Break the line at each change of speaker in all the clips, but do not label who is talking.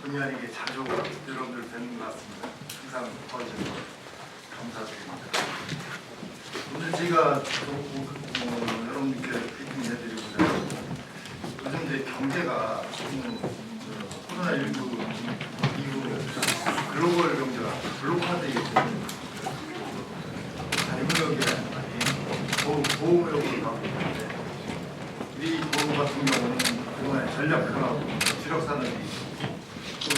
본의 아니게 자주 여러분들 뵙는 것 같습니다. 항상 도와주셔서 감사드립니다. 오늘 제가 여러분들께 브리핑해드리고자 요즘 이제 경제가 코로나19 이후 글로벌 경제가 글로벌화되기 때문에 자유무역이라는 말이 보호무역으로 가고 있는데 우리 도로 같은 경우는 그동안 전략하고 주력산업이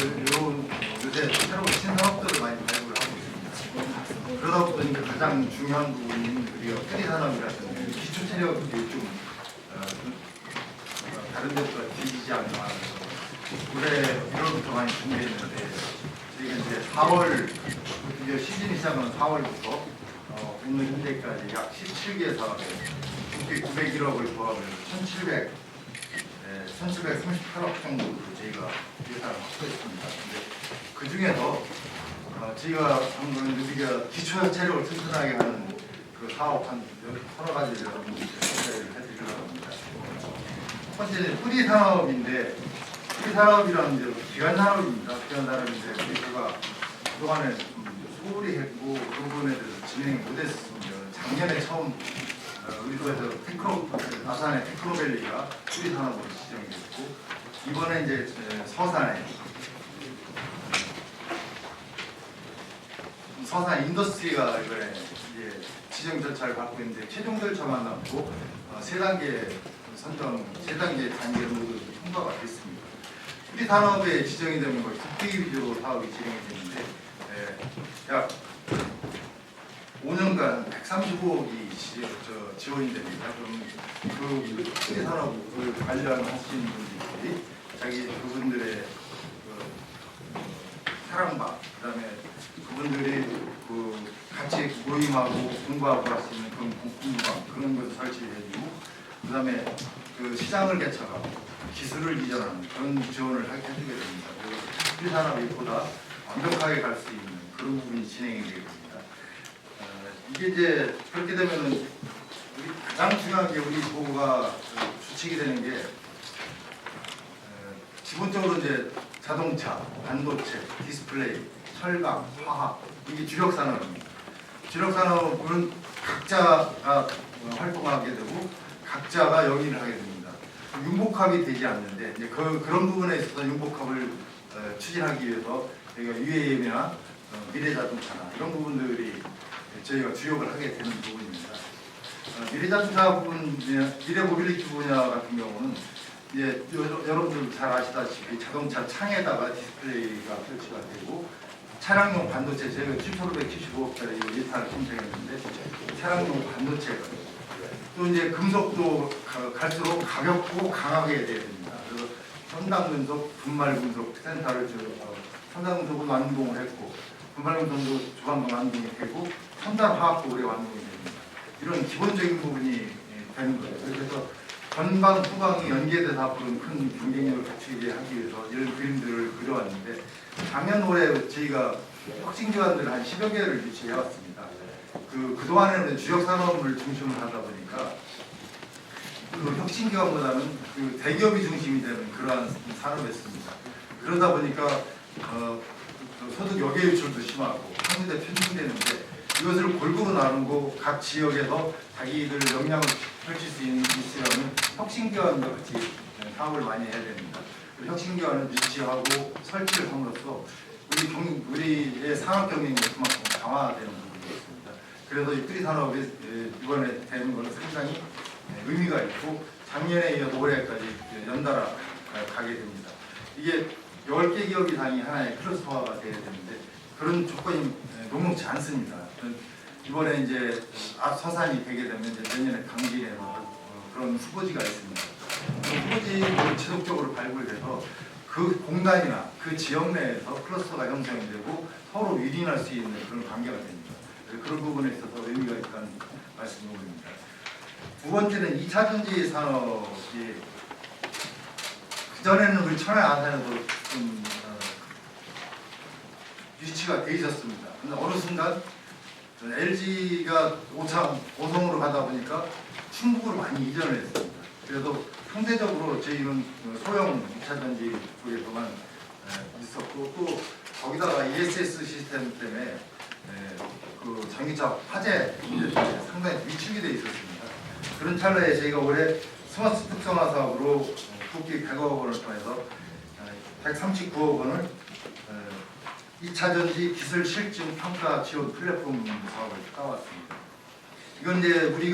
이런 요새 새로운 신산업들을 많이 발굴을 하고 있습니다. 그러다 보니까 가장 중요한 부분인 우리가 편의산업이라든지 기초 체력이 좀 다른 데보다 뒤지지 않나. 올해 1월부터 많이 준비했는데 저희가 이제 4월 드디어 시즌이 시작하는 4월부터 오늘 현재까지 약 17개 사업에 901억을 포함해서 1738억 정도로 저희가 예산을 확보했습니다. 근데 그 중에서 저희가 방금 우리가 기초 체력을 튼튼하게 하는 그 사업 한 서너 가지를 여러분들께 소개를 해드리려고 합니다. 첫 번째는 뿌리 산업인데, 뿌리 산업이라는 게 기간 산업입니다. 기간 산업인데 저희가 그동안에 소홀히 했고 그 부분에 대해서 진행을 못했습니다. 작년에 처음 우리 도에서 아산의 테크노밸리가 뿌리 산업으로 지정이 됐고, 이번에 이제 서산 인더스트리가 이번에 이제 지정 절차를 받고 있는데 최종 절차만 남고 세 단계 단계를 모두 통과가 됐습니다. 뿌리 산업에 지정이 되는 걸 국비 위주로 사업이 진행이 되는데 약 5년간 135억이 지원이 됩니다. 그럼 그 뿌리 산업을 관리하시는 분들이 그분들의 사랑방, 그다음에 그분들이 같이 모임하고 공부하고 할 수 있는 그런 공부방 그런 것을 설치해주고, 그다음에 그 시장을 개척하고 기술을 이전하는 그런 지원을 해주게 됩니다. 그리고 뿌리 산업이 보다 완벽하게 갈 수 있는 그런 부분이 진행이 되게 됩니다. 이게 이제 그렇게 되면은 가장 중요한 게 우리 도가 주축이 되는 게 기본적으로 이제 자동차, 반도체, 디스플레이, 철강, 화학 이게 주력 산업입니다. 주력 산업은 각자가 활동하게 되고 각자가 영위를 하게 됩니다. 융복합이 되지 않는데 이제 그런 부분에 있어서 융복합을 추진하기 위해서 저희가 UAM이나 미래자동차나 이런 부분들이 저희가 주력을 하게 되는 부분입니다. 미래자동차 부분, 미래모빌리티 분야 같은 경우는 이제 여러분들 잘 아시다시피 자동차 창에다가 디스플레이가 설치가 되고, 차량용 반도체 저희가 7,575억짜리 예산을 신청했는데 차량용 반도체가 또 이제 금속도 갈수록 가볍고 강하게 돼야 됩니다. 그래서 첨단금속, 분말금속 센터를 첨단금속은 완공을 했고, 분말금속도 조만간 완공이 되고, 첨단화학도 올해 완공이 됩니다. 이런 기본적인 부분이 되는 거예요. 그래서 전방, 후방이 연계돼서 앞으로 큰 경쟁력을 갖추게 하기 위해서 이런 그림들을 그려왔는데, 작년 올해 저희가 혁신기관들을 한 10여 개를 유치해왔습니다. 그동안에는 주력산업을 중심으로 하다 보니까 그 혁신기관보다는 그 대기업이 중심이 되는 그러한 산업이었습니다. 그러다 보니까 소득 역외 유출도 심하고 한국에 편중되는데, 이것을 골고루 나누고 각 지역에서 자기들 역량을 펼칠 수 있으려면 혁신기관과 같이 사업을 많이 해야 됩니다. 혁신기관을 유치하고 설치를 함으로써 우리의 산업 경쟁력이 그만큼 강화되는 부분이 있습니다. 그래서 이 뿌리 산업이 이번에 되는 것은 상당히 의미가 있고, 작년에 이어 올해까지 연달아 가게 됩니다. 이게 10개 기업 이상이 하나의 클러스터화가 되어야 되는데 그런 조건이 녹록지 않습니다. 이번에 이제 서산이 되게 되면 이제 내년에 강진에 그런 후보지가 있습니다. 그 후보지를 지속적으로 발굴해서 그 공간이나 그 지역 내에서 클러스터가 형성이 되고 서로 윈윈할 수 있는 그런 관계가 됩니다. 그런 부분에 있어서 의미가 있다는 말씀드립니다. 두 번째는 2차 전지 산업이 그전에는 우리 천안 아산에도 좀 유치가 돼 있었습니다. 근데 어느 순간 LG가 5성으로 가다 보니까 충북으로 많이 이전을 했습니다. 그래서 상대적으로 저희는 소형 2차 전지 쪽에서만 있었고 또 거기다가 ESS 시스템 때문에 그 전기차 화재 상당히 위축이 되어 있었습니다. 그런 찰나에 저희가 올해 스마트 특성화 사업으로 국비 100억 원을 통해서 139억 원을 2차 전지 기술 실증 평가 지원 플랫폼 사업을 따왔습니다. 이건 이제 우리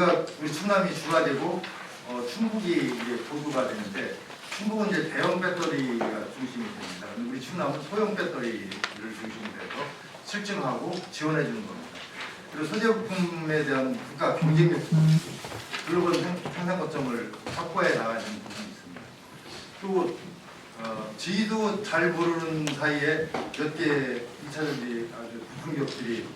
충남이 주가 되고 충북이 이제 보조가 되는데 충북은 이제 대형 배터리가 중심이 됩니다. 우리 충남은 소형 배터리를 중심으로 해서 실증하고 지원해 주는 겁니다. 그리고 소재 부품에 대한 국가 경쟁력, 글로벌 생산 거점을 확보해 나가는 부분이 있습니다. 또 지도 잘 모르는 사이에 몇 개 2차전지 아주 부품 기업들이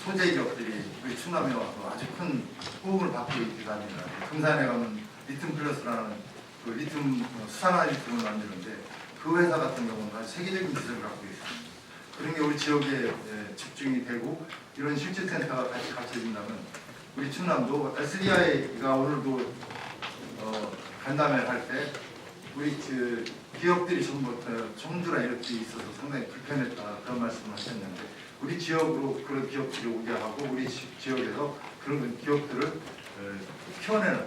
소재 기업들이 우리 충남에 와서 아주 큰 호응을 받고 있기도 합니다. 금산에 가면 리튬 플러스라는 그 리튬 수산화 리튬을 만드는데 그 회사 같은 경우는 아주 세계적인 기술을 갖고 있습니다. 그런 게 우리 지역에 집중이 되고 이런 실질센터가 같이 갖춰진다면 우리 충남도 SDI가 오늘도 간담회 할 때 우리 기업들이 전부 청주나 이렇게 있어서 상당히 불편했다 그런 말씀을 하셨는데 우리 지역으로 그런 기업들이 오게 하고 우리 지역에서 그런 기업들을 키워내는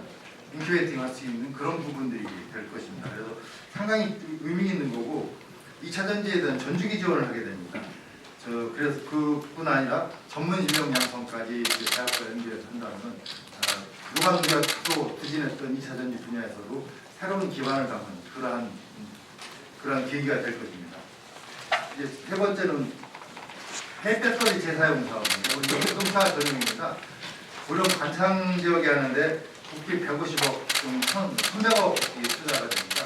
인큐베이팅 할 수 있는 그런 부분들이 될 것입니다. 그래서 상당히 의미 있는 거고 2차 전지에 대한 전주기 지원을 하게 됩니다. 그래서 그뿐 아니라 전문 인력 양성까지 대학과 연계한다면 그동안 우리가 또 부진했던 2차 전지 분야에서도 새로운 기반을 담은 그러한 계기가 될 것입니다. 이제 세 번째는 폐배터리 재사용 사업입니다. 우리 자동차 전용입니다. 무려 관창 지역에 하는데 국비 150억, 300억이 투자가 됩니다.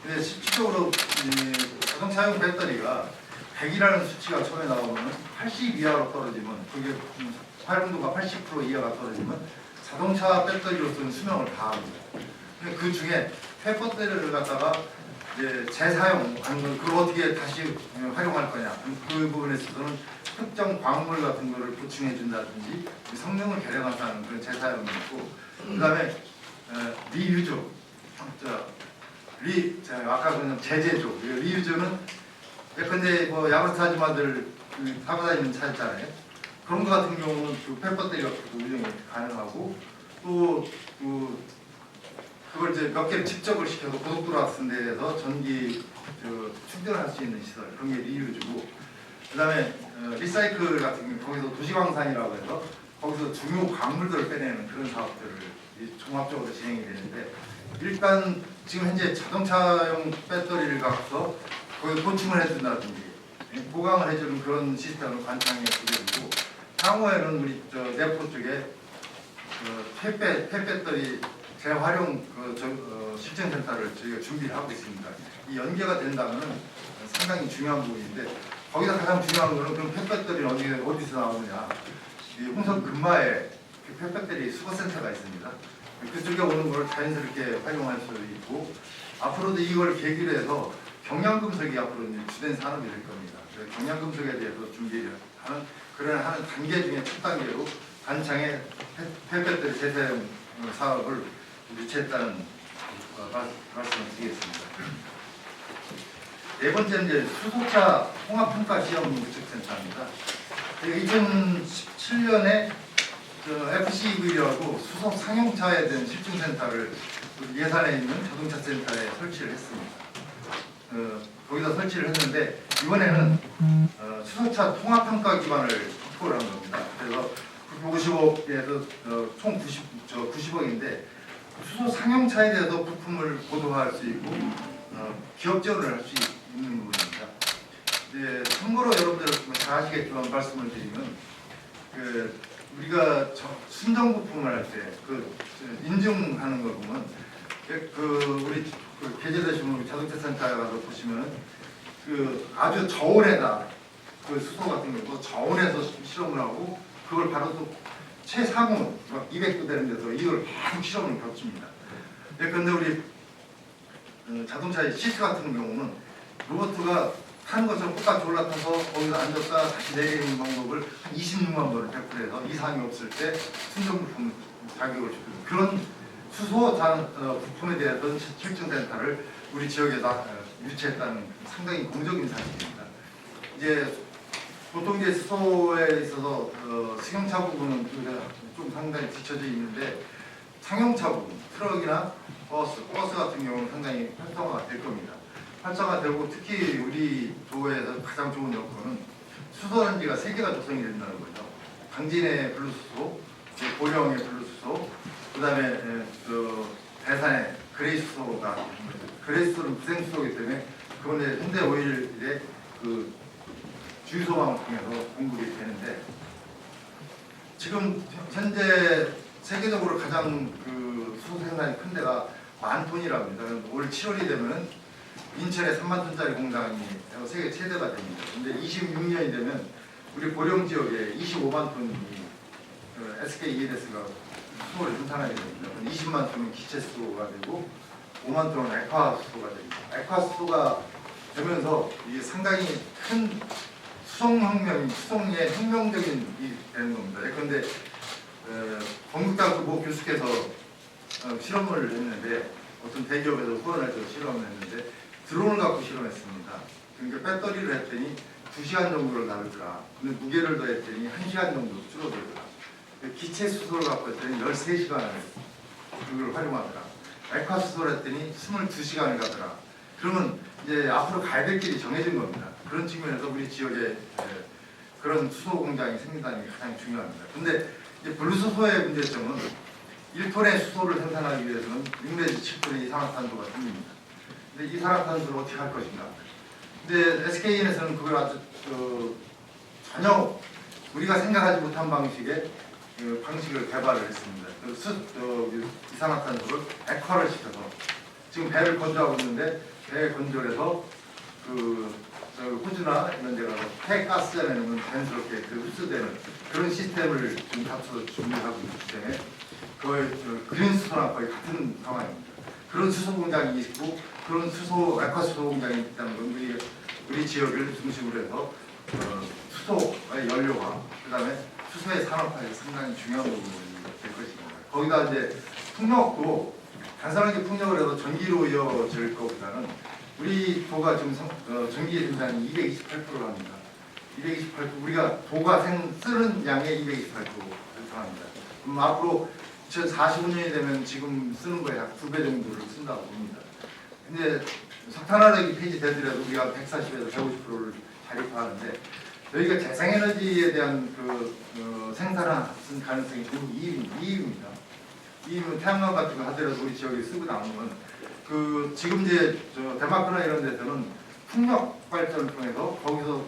근데 실질적으로 자동차용 배터리가 100이라는 수치가 처음에 나오면 80 이하로 떨어지면 그게 활용도가 80% 이하가 떨어지면 자동차 배터리로서는 수명을 다합니다. 근데 그 중에 폐배터리를 갖다가 이제 재사용하는 그걸 어떻게 다시 활용할 거냐 그 부분에 있어서는 특정 광물 같은 거를 보충해 준다든지 성능을 개량하는 그런 재사용이 있고 그 다음에 리유즈 아까 그냥 제재조 리유즈는 예컨대 뭐 야구르트 아줌마들 타고 다니는 차 있잖아요. 그런 거 같은 경우는 그 폐배터리 갖고도 운영이 가능하고 또 그걸 이제 몇 개를 집적을 시켜서 고속도로 같은 데에서 전기 충전할 수 있는 시설 그런 게 리유즈고 그 다음에 리사이클 같은 경우 거기서 도시광산이라고 해서 거기서 중요 광물들을 빼내는 그런 사업들을 종합적으로 진행이 되는데 일단 지금 현재 자동차용 배터리를 갖고서 거기 보충을 해준다든지 보강을 해주는 그런 시스템을 관창에 두게 되고 향후에는 우리 내포 쪽에 폐배터리 재활용 실증센터를 저희가 준비를 하고 있습니다. 이 연계가 된다면 상당히 중요한 부분인데 거기서 가장 중요한 것은 그럼 폐배터리는 어디서 나오느냐. 이 홍성 근마에 폐배터리 수거센터가 있습니다. 그쪽에 오는 걸 자연스럽게 활용할 수 있고 앞으로도 이걸 계기로 해서 경량금속이 앞으로 이제 주된 산업이 될 겁니다. 경량금속에 대해서 준비하는 그런 하는 단계 중에 첫 단계로 관창의 폐배터리 재사용 사업을 유치했다는 말씀을 드리겠습니다. 네 번째는 이제 수소차 통합평가시험국책센터입니다. 2017년에 FCV라고 수소 상용차에 대한 실증센터를 예산에 있는 자동차 센터에 설치를 했습니다. 거기다 설치를 했는데 이번에는 수소차 통합평가 기반을 확보를 한 겁니다. 그래서 50억에서 총 90억인데 수소 상용차에 대해서 부품을 고도화할 수 있고 기업 지원을 할 수 있는 부분입니다. 네, 참고로 여러분들 잘 아시겠지만 말씀을 드리면 우리가 순정 부품을 할 때 인증하는 걸 보면 우리 계제되신 우리 자동차 센터에 가서 보시면 아주 저온에다 수소 같은 거 저온에서 실험을 하고 그걸 바로 또 최상온 200도 되는 데서 이걸 계속 실험을 겹칩니다. 그런데 우리 자동차의 시스 같은 경우는 로봇가 타는 것처럼 똑같이 올라타서 거기서 앉았다 다시 내리는 방법을 한 26만 번을 배포해서 이상이 없을 때 순정부품 자격을 주는 그런 수소 부품에 대한 실증센터를 우리 지역에다 유치했다는 상당히 공적인 사실입니다. 이제 보통 이제 수소에 있어서 승용차 부분은 좀 상당히 뒤쳐져 있는데 상용차 부분, 트럭이나 버스 같은 경우는 상당히 활성화가 될 겁니다. 활성화되고 특히 우리 도에서 가장 좋은 여건은 수소단지가 3개가 조성이 된다는 거죠. 강진의 블루수소, 고령의 블루수소, 그 다음에 대산의 그레이수소가 그레이수소는 무생수소이기 때문에 그번에 현대오일의 그 주유소망을 통해서 공급이 되는데 지금 현재 세계적으로 가장 그 수소 생산이 큰 데가 10,000톤이라고 합니다. 올 7월이 되면 인천에 3만 톤짜리 공장이 세계 최대가 됩니다. 근데 26년이 되면 우리 고령 지역에 25만 톤이 SK E&S가 수소를 생산하게 됩니다. 20만 톤은 기체 수소가 되고 5만 톤은 액화 수소가 됩니다. 액화 수소가 되면서 이게 상당히 큰 수송의 혁명적인 일이 되는 겁니다. 그런데 건국대학교 모 교수께서 실험을 했는데 어떤 대기업에서 후원을 해서 실험을 했는데 드론을 갖고 실험했습니다. 그러니까 배터리를 했더니 2시간 정도를 나르더라. 근데 무게를 더했더니 1시간 정도 줄어들더라. 기체 수소를 갖고 했더니 13시간을 그걸 활용하더라. 액화 수소를 했더니 22시간을 가더라. 그러면 이제 앞으로 가야 될 길이 정해진 겁니다. 그런 측면에서 우리 지역에 그런 수소 공장이 생긴다는 게 가장 중요합니다. 근데 이제 블루수소의 문제점은 1톤의 수소를 생산하기 위해서는 6 내지 7톤의 이산화탄소가 생깁니다. 근데 이산화탄소를 어떻게 할 것인가? 근데 SKN에서는 그걸 아주 전혀 우리가 생각하지 못한 방식의 방식을 개발을 했습니다. 이산화탄소를 액화를 시켜서 지금 배를 건조하고 있는데 배에 건조해서 호주나 이런 데 가서 폐가스에 내놓으면 자연스럽게 흡수되는 그런 시스템을 지금 갖춰서 준비하고 있기 때문에 그걸 그린 수소랑 거의 같은 상황입니다. 그런 수소 공장이 있고 그런 액화 수소 공장이 있다는 건 우리 지역을 중심으로 해서 수소의 연료와 그다음에 수소의 산업화에 상당히 중요한 부분이 될 것입니다. 거기다 이제 풍력도 단순하게 풍력을 해서 전기로 이어질 것보다는 우리 도가 지금 전기 생산이 228%를 합니다. 228%, 우리가 도가 쓰는 양의 228% 생산합니다. 그럼 앞으로 2045년이 되면 지금 쓰는 거에 약 2배 정도를 쓴다고 봅니다. 근데 석탄화력이 폐지되더라도 우리가 140에서 150%를 자립화하는데 여기가 재생에너지에 대한 생산할 가능성이 전부 2위입니다. 2위면 태양광 같은 거 하더라도 우리 지역에 쓰고 남으면 지금 이제 덴마크나 이런 데서는 풍력 발전을 통해서 거기서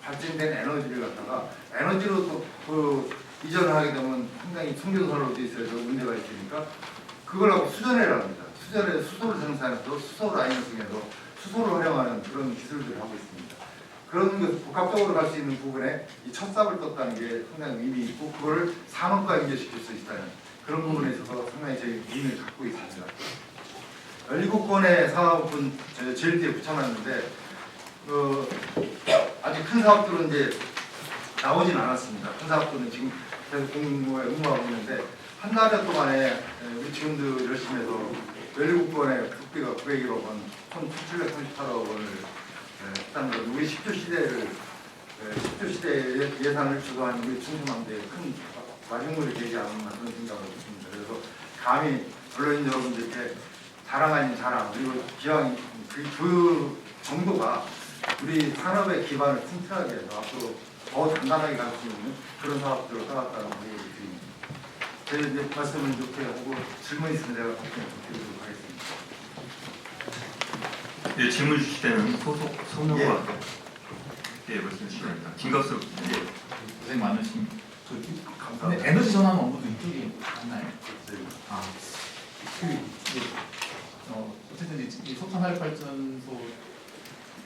발전된 에너지를 갖다가 에너지로 또 이전을 하게 되면 상당히 청정선으로 돼 있어서 문제가 있으니까 그걸 하고 수전해라 합니다. 수전해서 수소를 생산해서 수소 라인을 통해서 수소를 활용하는 그런 기술들을 하고 있습니다. 그런 복합적으로 갈 수 있는 부분에 이 첫 삽을 떴다는 게 상당히 의미 있고 그거를 산업과 연결시킬 수 있다는 그런 부분에 있어서 상당히 저희 의미를 갖고 있습니다. 17건의 사업은 제일 뒤에 붙여놨는데 아직 큰 사업들은 이제 나오진 않았습니다. 큰 사업들은 지금 계속 공모에 응모하고 있는데 한 달여 동안에 우리 직원들 열심히 해서 17건의 국비가 901억 원, 총 738억 원을 했다는 건 우리 10조 시대의 예산을 주도한 우리 충청남도에 큰 마중물이 되지 않았나 그런 생각을 했습니다. 그래서 감히 언론인 여러분들께 자랑 아닌 자랑 그리고 기왕 그 정도가 우리 산업의 기반을 튼튼하게 해서 앞으로 더 단단하게 갈 수 있는 그런 사업들을 따랐다는 생각이 드립니다. 제 이제 말씀을 이렇게 하고 질문 있으면 제가 답변 드리도록 하겠습니다.
네, 질문 주실 때는 소속 성명과 예, 말씀 주시기 바랍니다. 김갑수
고생 많으십니다.
감사합니다.
에너지 전환 업무도 이쪽이 맞나요? 어쨌든 이 석탄 화력 발전소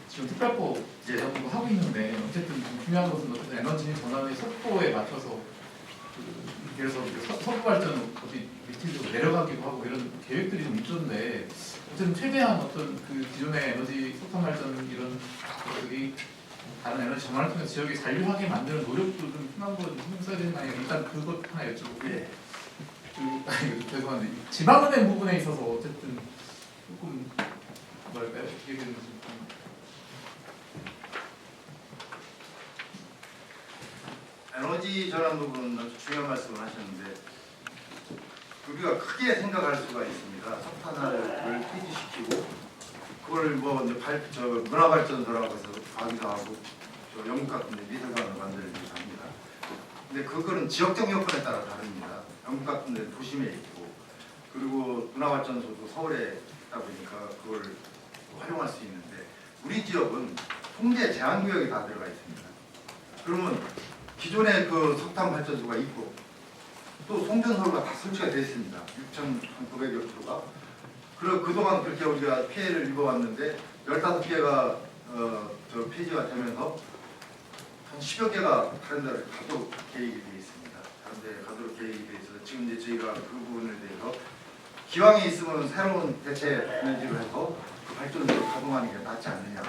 지금 특별법 제정도 하고 있는데 어쨌든 중요한 것은 어쨌든 에너지 전환의 속도에 맞춰서 그래서 석유 발전 어디 밑으로 내려가기도 하고 이런 계획들이 좀 있던데 어쨌든 최대한 어떤 기존의 에너지 석탄 발전 이런 것들이 다른 에너지 전환을 통해서 지역에 잔류하게 만드는 노력도 좀 필요한 거 신경 써야 되는 거 아니에요? 일단 그것 하나 여쭤보고 죄송한데 지방은행 부분에 있어서 어쨌든 조금 뭐랄까요? 어떻게 되는지 좀
에너지 전환 부분 아주 중요한 말씀을 하셨는데 우리가 크게 생각할 수가 있습니다. 석탄을 폐지시키고 그걸 뭐 이제 문화발전소라고 해서 가기도 하고 저 영국 같은 데 미술관을 만들기도 합니다. 근데 그거는 지역적 여건에 따라 다릅니다. 영국 같은 데 도심에 있고 그리고 문화발전소도 서울에 있다 보니까 그걸 활용할 수 있는데 우리 지역은 통제 제한구역이 다 들어가 있습니다. 그러면 기존에 그 석탄 발전소가 있고 또 송전소가 다 설치가 되어 있습니다. 6,900여 킬로가. 그리고 그동안 그렇게 우리가 피해를 입어왔는데 15개가 저 폐지가 되면서 한 10여 개가 다른 데를 가도록 계획이 되어 있습니다. 다른 데 가도록 계획이 되어 있어서 지금 이제 저희가 그 부분에 대해서 기왕에 있으면 새로운 대체 에너지로 해서 그 발전소를 가동하는 게 낫지 않느냐.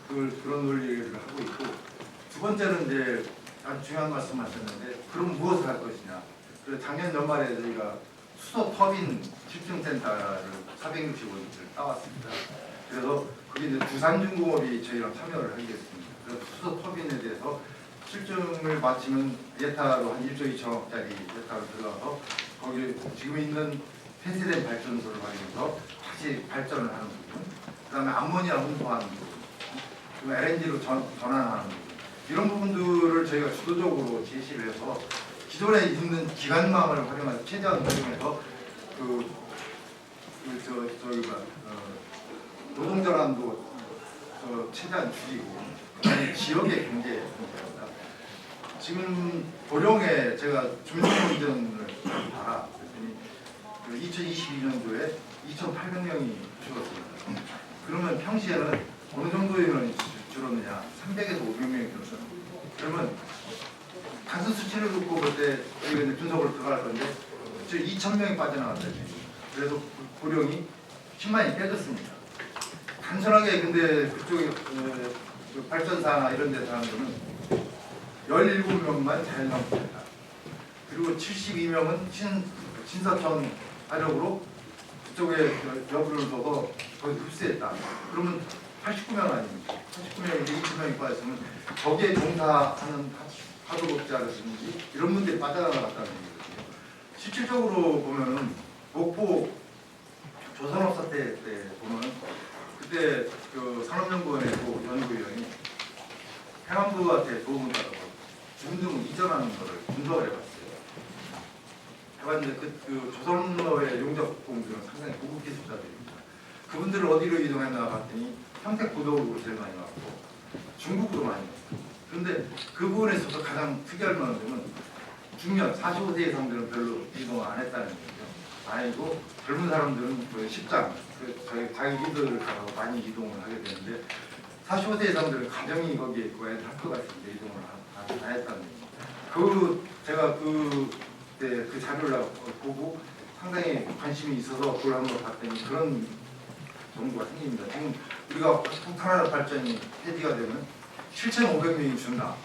그런 논리를 하고 있고 두 번째는 이제 아주 중요한 말씀하셨는데 그럼 무엇을 할 것이냐. 그래서 작년 연말에 저희가 수소 터빈 집중센터를 465일을 따왔습니다. 그래서 거기 이제 두산중공업이 저희랑 참여를 하겠습니다. 그래서 수소 터빈에 대해서 실증을 마치면 예타로 한 1조 2천억짜리 예타로 들어가서 거기 지금 있는 폐쇄된 발전소를 활용해서 다시 발전을 하는 부분, 그 다음에 암모니아 운송하는 부분, 그리고 LNG로 전환하는 부분, 이런 부분들을 저희가 주도적으로 제시를 해서 기존에 있는 기관망을 활용해서 최대한 활용해서 노동전환도 최대한 줄이고 그다음에 지역의 경제 문제입니다. 지금 고령에 제가 중증운전을 봐라 그랬더니 2022년도에 2,800명이 죽었습니다. 그러면 평시에는 어느 정도의 인원이 줄었느냐? 300에서 500명이 줄었어요. 그러면 단순 수치를 놓고 그때 저희가 이제 분석을 들어갈 건데 2,000명이 빠져나갔다. 그래서 고령이 10만이 빼졌습니다. 단순하게 근데 그쪽에 그 발전사나 이런 데 사는 거는 17명만 자연상태다. 그리고 72명은 신사천 화력으로 그쪽에 여부를 둬서 거기 흡수했다. 그러면 89명 아닙니까? 89명인데 2,000명이 빠졌으면 거기에 종사하는 하도급자라든지 이런 분들이 빠져나갔다는 얘기거든요. 실질적으로 보면은 목포 조선업 사태 때 보면은 그때 그 산업연구원의 연구위원이 행안부한테 도움을 받아서 중등 이전하는 거를 분석을 해봤어요. 해봤는데 그 조선업의 용접 공들은 상당히 고급 기술자들입니다. 그분들을 어디로 이동했나 봤더니 평택 고덕으로 제일 많이 왔고 중국으로 많이 왔고 그런데 그 부분에 있어서 가장 특이할 만한 점은 중년 45세 이상들은 별로 이동을 안 했다는 거죠. 아니고 젊은 사람들은 그 십장 자기 리더를 가고 많이 이동을 하게 되는데 45세 이상들은 가정이 거기에 있고 애들 학교가 있는데 이동을 안 했다는 거죠. 제가 그때 그 자료를 보고 상당히 관심이 있어서 그걸 한번 봤더니 그런 정보가 생깁니다. 지금 우리가 석탄화력 발전이 폐지가 되면 7,500명이 준다.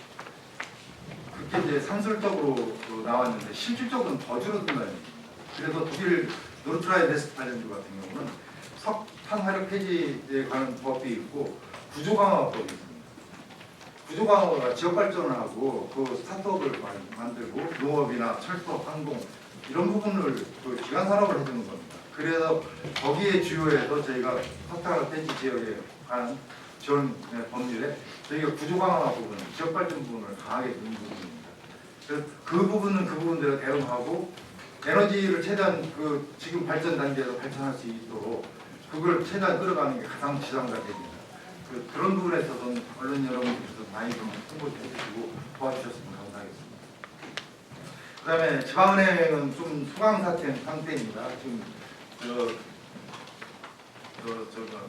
그렇게 이제 산술적으로 나왔는데 실질적으로는 더 줄어든다는 얘기입니다. 그래서 독일 노르트라인 베스트팔렌드 같은 경우는 석탄 화력 폐지에 관한 법이 있고 구조강화법이 있습니다. 구조강화가 지역 발전을 하고 그 스타트업을 만들고 농업이나 철도, 항공 이런 부분을 그 기간 산업을 해주는 겁니다. 그래서 거기에 주요해서 저희가 석탄 화력 폐지 지역에 관한 지원 법률에 저희가 구조강화 부분, 지역 발전 부분을 강하게 두는 부분입니다. 그래서 그 부분은 그 부분대로 대응하고 에너지를 최대한 그 지금 발전 단계에서 발전할 수 있도록 그걸 최대한 끌어가는 게 가장 지상적입니다. 그런 부분에 있어서는 언론 여러분들께서 많이 좀 홍보해 주시고 도와주셨으면 감사하겠습니다. 그다음에 지방은행은 좀 소강 상태입니다. 지금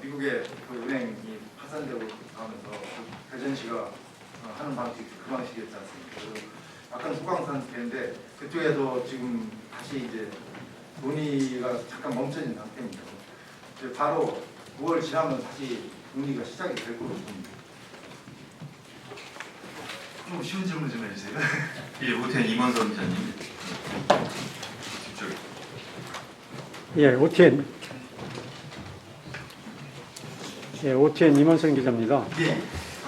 미국의 그 은행이 파산되고 하면서 대전시가 하는 방식 그 방식이었지 않습니까? 그래서 약간 소강 상태인데 그쪽에서 지금 다시 이제 논의가 잠깐 멈춰진 상태입니다. 이제 바로 9월 지나면 다시 논의가 시작이 될 거로 봅니다.
좀 쉬운 질문 좀 해주세요. 예, 오태N 임원석 기자님. 직접.
예, 오태N 예, OTN 임원선 기자입니다.
예.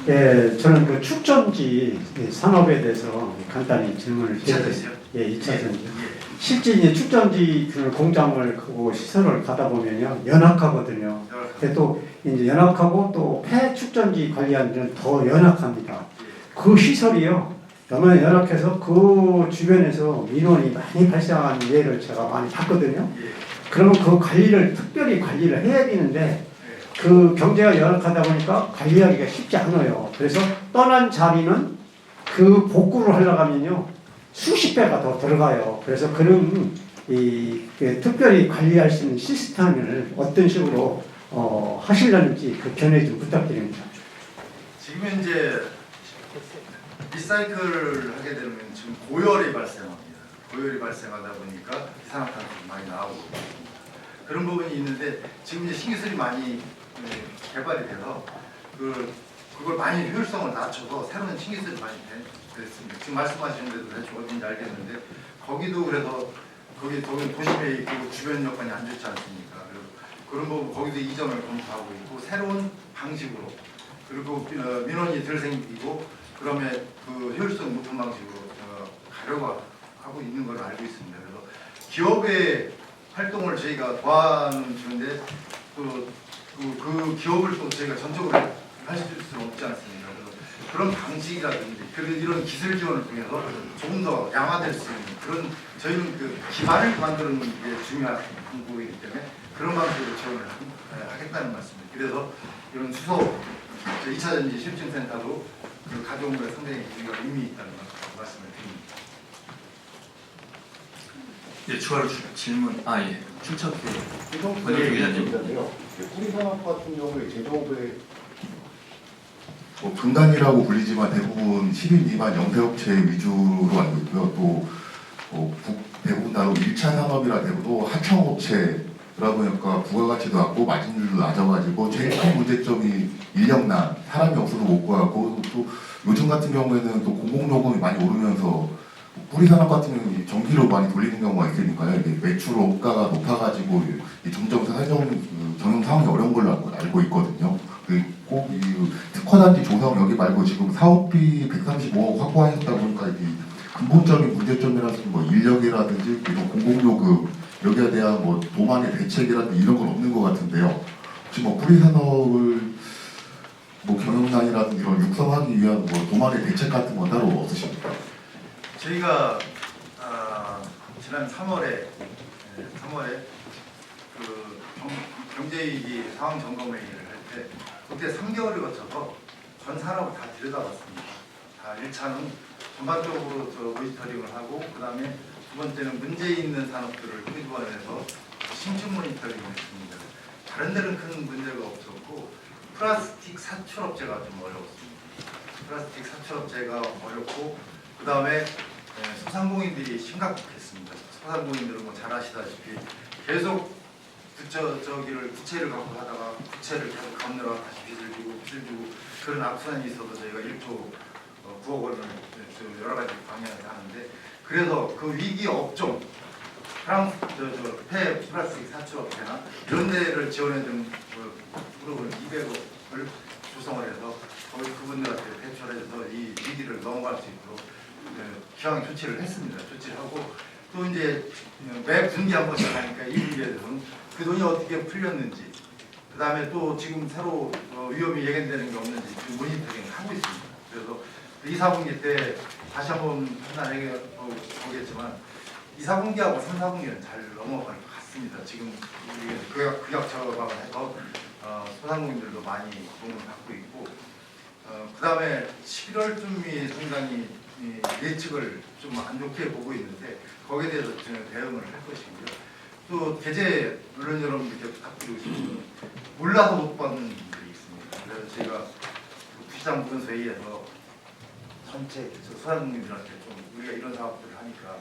예, 저는 그 축전지 산업에 대해서 간단히 질문을 드리겠습니다.
2차전이요?
예, 2차전이요.
예.
실제 이제 축전지 그 공장을 하고 시설을 가다 보면요, 연약하거든요. 근데 또 이제 연약하고 또 폐축전지 관리하는 데는 더 연약합니다. 그 시설이요, 너무 연약해서 그 주변에서 민원이 많이 발생하는 예를 제가 많이 봤거든요.
예.
그러면 그 관리를 특별히 관리를 해야 되는데 그 경제가 열악하다 보니까 관리하기가 쉽지 않아요. 그래서 떠난 자리는 그 복구를 하려고 하면요 수십 배가 더 들어가요. 그래서 그런 그 특별히 관리할 수 있는 시스템을 어떤 식으로 하시려는지 그 견해 좀 부탁드립니다.
지금 현재 리사이클을 하게 되면 지금 고열이 발생합니다. 고열이 발생하다 보니까 이산화탄소가 많이 나오고 있습니다. 그런 부분이 있는데 지금 이제 신기술이 많이 개발이 돼서 그걸 많이 효율성을 낮춰서 새로운 신기술이 많이 됐습니다. 지금 말씀하시는 데도 대충 어딘지 알겠는데 거기도 그래서 거기 도심에 있고 주변 여건이 안 좋지 않습니까? 그런 부분 거기도 이점을 검토하고 있고 새로운 방식으로 그리고 민원이 덜 생기고 그러면 그 효율성 높은 방식으로 가려고 하고 있는 걸 알고 있습니다. 그래서 기업의 활동을 저희가 도와는 주는데 그 기업을 또 저희가 전적으로 하실 수는 없지 않습니까? 그래서 그런 방식이라든지 이런 기술 지원을 통해서 조금 더 양화될 수 있는 그런 저희는 그 기반을 만드는 게 중요한 부분이기 때문에 그런 방식으로 지원을 하겠다는 말씀입니다. 그래서 이런 수소 2차전지 실증센터도 그 가져온 거에 상당히 우리가 의미 있다는 말씀을 드립니다.
예, 추가로 질문. 예. 출석
이동수
권혁주 기자님.
뿌리산업 같은 경우에 제조업에
분단이라고 불리지만 대부분 10인 미만 영세업체 위주로 알고 있고요. 또 대부분 다로 1차 산업이라 대부분 하청업체라 보니까 부가가치도 낮고 마진율도 낮아가지고 제일 큰 문제점이 인력난, 사람이 없어서 못 구하고 또 요즘 같은 경우에는 또 공공요금이 많이 오르면서 뿌리산업 같은 경우는 전기로 많이 돌리는 경우가 있으니까요. 이게 매출 원가가 높아가지고 점점 경영 상황이 어려운 걸로 알고 있거든요. 그리고 이 특화단지 조성 여기 말고 지금 사업비 135억 확보하셨다 보니까 이 근본적인 문제점이라든지 뭐 인력이라든지 이런 공공요금 여기에 대한 뭐 도만의 대책이라든지 이런 건 없는 것 같은데요. 혹시 뭐 뿌리산업을 뭐 경영난이라든지 이런 육성하기 위한 뭐 도만의 대책 같은 건 따로 없으십니까?
저희가 지난 3월에 그 경제위기 상황 점검 회의를 할 때 그때 3개월을 거쳐서 전 산업을 다 들여다봤습니다. 다 1차는 전반적으로 모니터링을 하고 그 다음에 두 번째는 문제 있는 산업들을 끄집어내서 심층 모니터링을 했습니다. 다른 데는 큰 문제가 없었고 플라스틱 사출업체가 좀 어려웠습니다. 플라스틱 사출업체가 어렵고 그 다음에 소상공인들이 심각했습니다. 소상공인들은 뭐 잘 아시다시피 계속 부채를 갖고 하다가 부채를 계속 갚느라 다시 빚을 주고 그런 악순환이 있어서 저희가 1조 9억 원을 여러 가지 방향에서 하는데 그래서 그 위기 업종 프랑스 폐 플라스틱 사출업체나 이런 데를 지원해준 그룹을 200억을 조성을 해서 거기 그분들한테 대출해서 이 위기를 넘어갈 수 있도록 기왕 조치를 했습니다. 조치를 하고 또 이제 매 분기 한 번씩 하니까 이 분기에 대해서는 그 돈이 어떻게 풀렸는지 그 다음에 또 지금 새로 위험이 예견되는 게 없는지 지금 모니터링을 하고 있습니다. 그래서 2, 4분기 때 다시 한번 판단해 보겠지만 2, 4분기하고 3, 4분기는 잘 넘어갈 것 같습니다. 지금 극약 처방을 해서 소상공인들도 많이 도움을 받고 있고 그 다음에 11월쯤이 상당히 예측을 좀 안 좋게 보고 있는데 거기에 대해서 저는 대응을 할 것이고요. 또 제재 물론 여러분들께 부탁드리고 싶은 건 몰라서 못 받는 분들이 있습니다. 그래서 제가 부시장 부분회의에서 전체 소상공인들한테 좀 우리가 이런 사업들을 하니까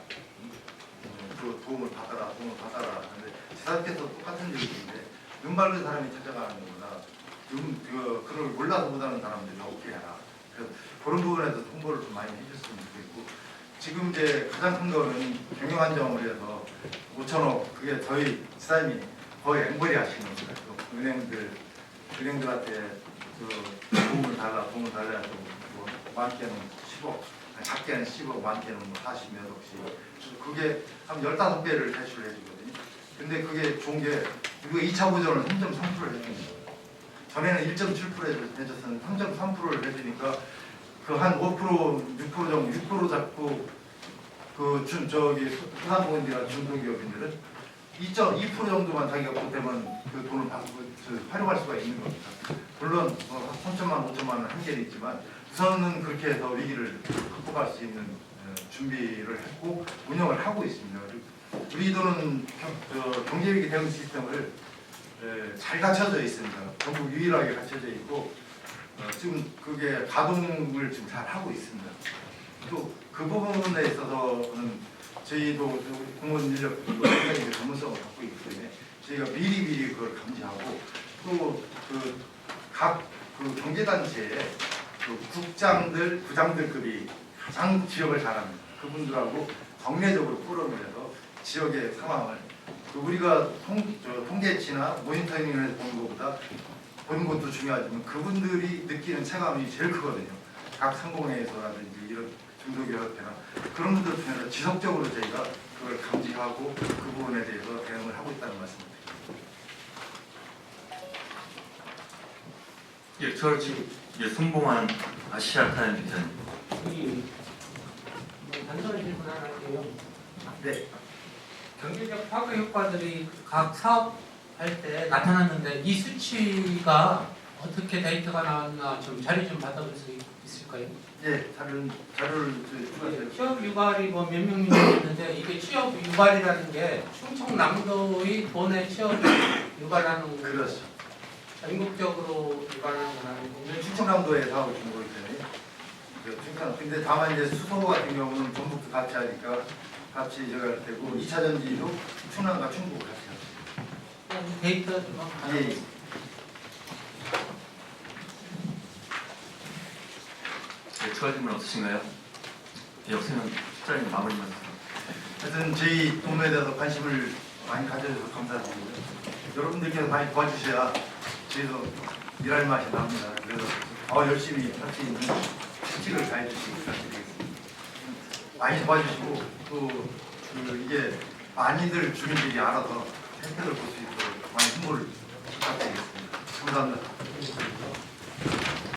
도움을 받아라 하는데 지사님께서 똑같은 얘기인데 눈 밝은 사람이 찾아가는 것보다 그걸 몰라서 못하는 사람들이 없게 해라. 그래서 그런 부분에서 홍보를 좀 많이 해줬으면 좋겠고 지금 이제 가장 큰 거는 경영 안정을 위해서 5천억 그게 저희 지사님이 거의 앵벌이 하시는 거예요. 은행들 은행들한테 그 도움을 달라야 뭐 많게는 10억, 작게는 10억, 많게는 뭐 40몇 억씩. 그게 한 15배를 대출을 해주거든요. 근데 그게 좋은 게 우리가 2차 보전을 3.3%를 해줍니다. 전에는 1.7% 해줬었는데 3.3%를 해주니까 그 한 5%, 6% 정도, 6% 잡고 그 소상공인들이나 중소기업인들은 2.2% 정도만 자기가 보태면 그 돈을 활용할 수가 있는 겁니다. 물론 3천만, 5천만 원 한계는 있지만 우선은 그렇게 해서 위기를 극복할 수 있는 준비를 했고 운영을 하고 있습니다. 우리도는 경제위기 대응 시스템을 잘 갖춰져 있습니다. 전국 유일하게 갖춰져 있고 지금 그게 가동을 지금 잘 하고 있습니다. 또 그 부분에 있어서는 저희도 공무원 인력들도 굉장히 전문성을 갖고 있기 때문에 저희가 미리 그걸 감지하고 또 각 경제단체의 국장들, 부장들급이 가장 지역을 잘합니다. 그분들하고 정례적으로 포럼을 해서 지역의 상황을 우리가 통계치나 모니터링을 해서 보는 것보다 보는 것도 중요하지만 그분들이 느끼는 체감이 제일 크거든요. 각 상공회에서라든지 이런 중소기업이나 그런 분들 통해서 지속적으로 저희가 그걸 감지하고 그 부분에 대해서 대응을 하고 있다는 말씀입니다.
예, 저 지금 손봉환 아시아타임 기자님.
단순히 질문 하나 할게요.
네.
경제적 파급 효과들이 각 사업할 때 나타났는데 이 수치가 어떻게 데이터가 나왔나 좀 자료 좀 받아볼 수 있을까요?
예, 자료를 추가해서
취업 유발이 뭐 몇 명 있는데 이게 취업 유발이라는 게 충청남도의 도내 취업 유발하는
그렇죠.
전국적으로 유발하는 건 아니고
충청남도에 사업을 준 거기 때문에 충청. 근데 다만 이제 수소 같은 경우는 전북도 같이 하니까 같이 제가 되고 2차 전지도 충남과 충북 같이 하죠.
데이터 좀 한번
예.
네, 추가 질문 없으신가요? 예, 없으면 실장님 마무리 말씀.
하여튼 저희 동료에 대해서 관심을 많이 가져주셔서 감사드리고요. 여러분들께서 많이 도와주셔야 저희도 일할 맛이 납니다. 그래서 열심히 할 수 있는 실직을 다 해주시기 부탁드리겠습니다. 많이 도와주시고 또 이게 많이들 주민들이 알아서 혜택을 볼 수 있도록 많이 홍보를 부탁드리겠습니다. 감사합니다.